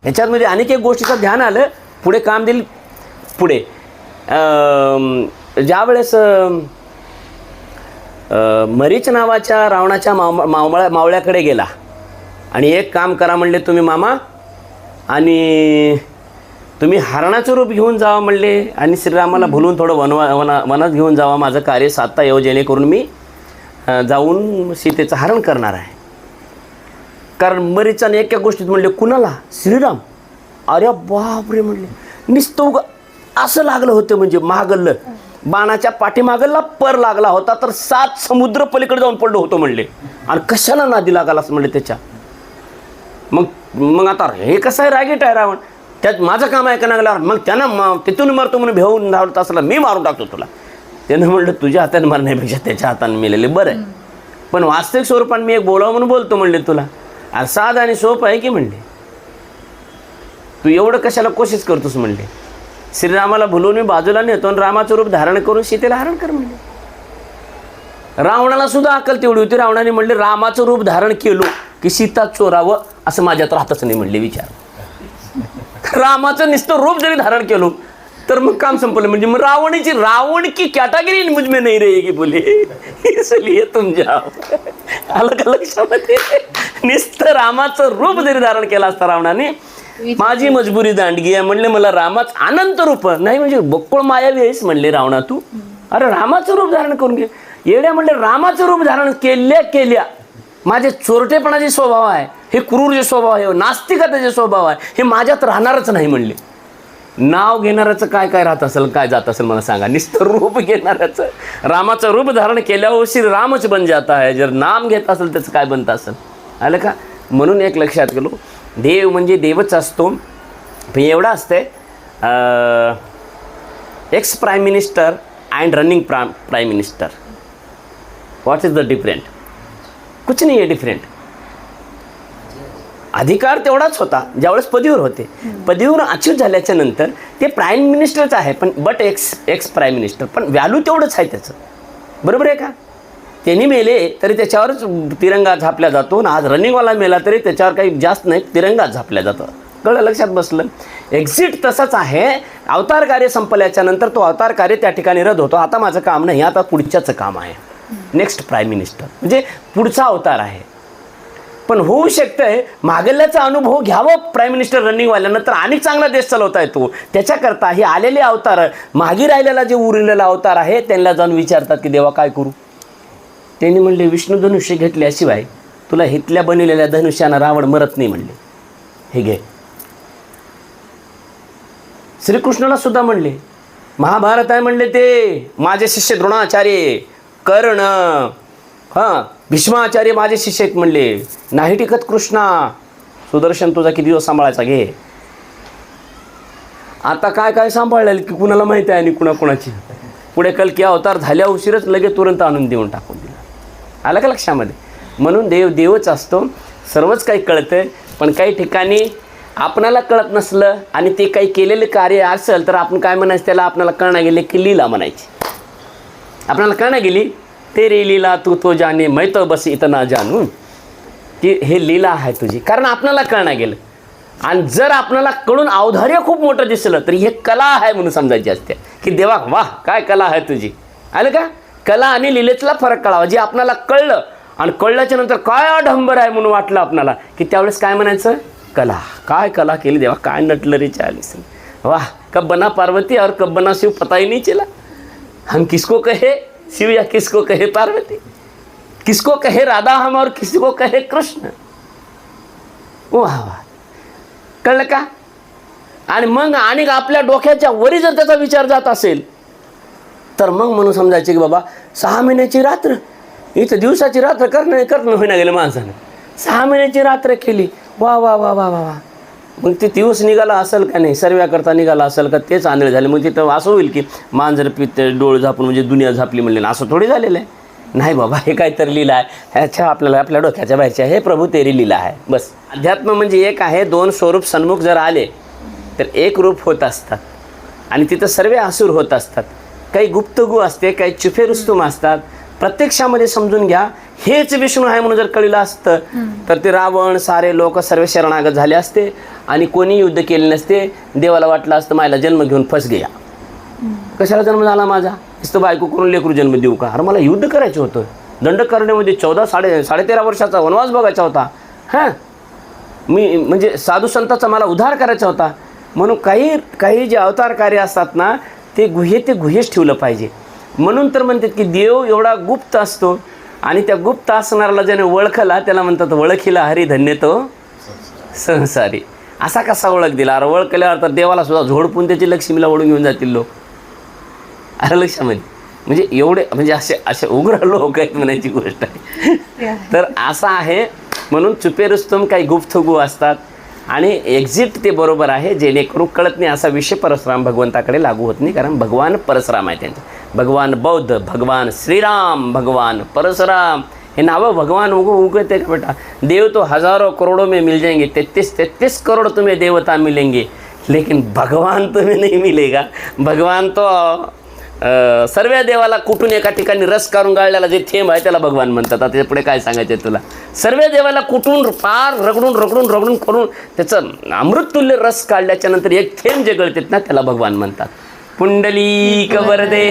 ह्याच्यामध्ये अनेक एक गोष्टीचं ध्यान आलं. पुढे काम दिलं. पुढे ज्यावेळेस मरीच नावाच्या रावणाच्या मावळ्याकडे गेला आणि एक काम करा म्हणले तुम्ही मामा, आणि तुम्ही हरणाचं रूप घेऊन जावा म्हणले आणि श्रीरामाला भुलून थोडं वनात घेऊन जावा, माझं कार्य साधता येऊ जेणेकरून मी जाऊन सीतेचं हरण करणार आहे. कारण मरीचाने एका गोष्टीत म्हणले कुणाला? श्रीराम. अरे बापरे म्हणले, निस्तोग असं लागलं होतं, म्हणजे मागलं बाणाच्या पाठीमागला पर लागला होता तर 7 समुद्र पलीकडे जाऊन पडलो होतो म्हणले. आणि कशाला नादी लागलास म्हणले त्याच्या. मग आता हे कसं आहे, रागीट आहे रावण, त्यात माझं काम आहे का लागल्यावर मग त्यानं तिथून मारतो म्हणून भेऊन धावत असला मी मारून टाकतो तुला. त्यानं म्हणलं तुझ्या हाताने मारण्यापेक्षा त्याच्या हाताने मेलेले बरं आहे, पण वास्तविक स्वरूपात मी एक बोलावं म्हणून बोलतो म्हणले तुला. अरे साधं आणि सोपं आहे की म्हणले, तू एवढं कशाला कोशिश करतोस म्हणले. श्रीरामाला भुलून मी बाजूला नेतो आणि रामाचं रूप धारण करून सीतेला हरण कर म्हणले. रावणाला सुद्धा अक्कल तेवढी होती. रावणाने म्हणले रामाचं रूप धारण केलो की सीता चोरावं असं माझ्यात राहतच नाही म्हणले. विचार, रामाचं नुसतं रूप जरी धारण केलो तर मग काम संपलं. म्हणजे मग रावण की कॅटेगरी मुझ में नहीं रहेगी बोले, इसलिए तुम जाओ. आलं का लक्षामध्ये? नुसतं रामाचं रूप जरी धारण केलं असतं रावणाने, माझी मजबुरी दांडगी आहे म्हणले, मला रामाच अनंत रूप नाही म्हणजे बक्कळ मायावी आहेस म्हणले रावणा तू. अरे रामाचं रूप धारण करून घे येड्या म्हणले. रामाचं रूप धारण केल्या माझे चोरटेपणाचे स्वभाव आहे, हे क्रूर जे स्वभाव आहे, नास्तिकतेचे स्वभाव आहे, हे माझ्यात राहणारच नाही म्हणले. नाव घेणाऱ्याचं काय काय राहत असेल, काय जात असेल मला सांगा. नुसतं रूप घेणाऱ्याचं, रामाचं रूप धारण केल्यावर श्रीरामच बन जाता आहे. जर नाम घेत असेल त्याचं काय बनतं असेल. आलं का? म्हणून एक लक्षात गेलो, देव म्हणजे देवच असतो. पण एवढं असते, x prime minister and running prime minister, what is the different? कुछ नाही आहे डिफरेंट. अधिकार तेवढाच होता ज्यावेळेस पदवीवर होते. पदवीवर अचीव झाल्याच्या नंतर ते प्राईम मिनिस्टरच आहे, पण बट एक्स प्राईम मिनिस्टर, पण व्हॅल्यू तेवढंच आहे त्याचं. बरोबर आहे का? त्यांनी मेले तरी त्याच्यावरच तिरंगा झापला जातो, आणि आज रनिंगवाला मेला तरी त्याच्यावर काही जास्त नाही, तिरंगा झापला जातो. कळलं? लक्षात बसलं? एक्झिट तसंच आहे. अवतार कार्य संपल्याच्या नंतर तो अवतार कार्य त्या ठिकाणी रद्द होतो. आता माझं काम नाही, आता पुढच्याचं काम आहे. नेक्स्ट प्राईम मिनिस्टर म्हणजे पुढचा अवतार आहे. पण होऊ शकतंय मागल्याचा अनुभव घ्यावं प्राईम मिनिस्टर रनिंगवाल्यानं, तर आणि चांगला देश चालवता येतो. त्याच्याकरता हे आलेले अवतार, मागे राहिलेला जे उरलेला अवतार आहे त्यांना जाऊन विचारतात की देवा काय करू. त्यांनी म्हणले विष्णू धनुष्य घेतल्याशिवाय तुला हितल्या बनवलेल्या धनुष्यानं रावण मरत नाही म्हणले. हे घे. श्रीकृष्णाला सुद्धा म्हणले, महाभारत आहे म्हणले ते माझे शिष्य द्रोणाचार्य, कर्ण, भीष्माचार्य माझे शिष्य आहेत म्हणले. नाही टिकत कृष्णा, सुदर्शन तुझा किती दिवस सांभाळायचा घे. आता काय काय सांभाळलेलं की कुणाला माहिती आहे आणि कुणाकुणाची. पुढे कल्की अवतार झाल्या उशीरच लगेच तुरंत आणून देऊन टाकून दिला. आलं का लक्षामध्ये? म्हणून देवच असतो. सर्वच काही कळतं, पण काही ठिकाणी आपणाला कळत नसलं आणि ते काही केलेलं कार्य असेल तर आपण काय म्हणायचं त्याला, आपल्याला कळना गेले की लीला म्हणायची. आपल्याला कळना गेली तेरी लीला तू तो जाने मैं तो बस इतना जानू, की हे लीला आहे तुझी, कारण आपल्याला कळना गेलं. आणि जर आपल्याला कळून औदार्य खूप मोठं दिसलं तर हे कला आहे म्हणून समजायची असते की देवा वाह काय कला आहे तुझी. आलं का? कला आणि लीलेतला फरक कळावा. जे आपल्याला कळलं आणि कळल्याच्या नंतर काय आडंबर आहे म्हणून वाटलं आपल्याला की त्यावेळेस काय म्हणायचं, कला. काय कला केली देवा, काय नटलं रे चालीस, वाह कब बना पार्वती और कब बना शिव पता ही नहीं चला. हम किसको कहे शिव या किसको कहे पार्वती, किसको कहे राधा हम और किसको कहे कृष्ण. वाह वाह, कळलं का? आणि मग आणि आपल्या डोक्याच्या वरी जर त्याचा विचार जात असेल तर मग म्हणून समजायचे की बाबा 6 महिन्याची रात्र, इथं दिवसाची रात्र करणं होईना गेलं माणसानं. 6 महिन्याची रात्र केली. वा वा वा वा वा वा. मग ते दिवस निघाला असेल का नाही, सर्व्याकरता निघाला असेल का, तेच आंधळे झाले. मग तिथं असं होईल की मांजर पित्त डोळ झापून म्हणजे दुनिया झापली म्हणले, असं थोडी झालेलं आहे. नाही बाबा, हे काहीतरी लीला आहे, ह्याच्या आपल्याला आपल्या डोक्याच्या बाहेरच्या, हे प्रभू तेरी लीला आहे. बस. अध्यात्म म्हणजे एक आहे. 2 स्वरूप सन्मुख जर आले तर एक रूप होत असतात आणि तिथं सर्व आसूर होत असतात. काही गुप्तगु असते, काही चुफे रुस्तुम असतात. प्रत्यक्षामध्ये समजून घ्या, हेच विष्णू आहे म्हणून जर कळलं असतं तर ते रावण सारे लोक सर्व शरणागत झाले असते आणि कोणी युद्ध केले नसते, देवाला वाटलं असतं मायला जन्म घेऊन फस गया. कशाला जन्म झाला माझा, नुसतं बायको करून लेकरू जन्म देऊ का? अरे मला युद्ध करायचं होतं, दंडकारण्यामध्ये 13 वर्षाचा वनवास बघायचा होता. हां, मी म्हणजे साधू संतांचा मला उद्धार करायचा होता. म्हणून काही जे अवतार कार्य असतात ना, ते गुहेच ठेवलं पाहिजे. म्हणून तर म्हणतात की देव एवढा गुप्त असतो, आणि त्या गुप्त असणाऱ्याला ज्याने ओळखला त्याला म्हणतात ओळखीला हरी धन्य तो संसारी. असा कसा ओळख दिला? अरे ओळखल्यावर तर देवाला सुद्धा झोडपून त्याची लक्ष्मीला ओढून घेऊन जातील लोक. अरे लक्षामध्ये म्हणजे एवढे म्हणजे असे उग्र लोक आहेत म्हणायची गोष्ट आहे. तर असं आहे. म्हणून चुपे रुस्तम काही गुप्तगु असतात, आणि एक्झिट ते बरोबर आहे, जेणेकरून कळत नाही असा विषय परशुराम भगवंताकडे लागू होत नाही. कारण भगवान परशुराम आहे त्यांचे, भगवान बौद्ध, भगवान श्रीराम, भगवान परशुराम, हे नावं भगवान उगते का बेटा? देव तो हजारों करोड़ों में मिल जाएंगे, 33 करोड़ तुम्हें देवता मिलेंगे, लेकिन भगवान तुम्हें नहीं मिलेगा. भगवान तो सर्व देवाला कुठून एका ठिकाणी रस काढून गाळल्याला जे थेंब आहे त्याला भगवान म्हणतात. आता पुढे काय सांगायचं आहे तुला? सर्व देवाला कुठून पार रगडून करून त्याचं अमृततुल्य रस काढल्याच्या नंतर एक थेंब जे गळतात ना, त्याला भगवान म्हणतात. पुंडलिक वरदे.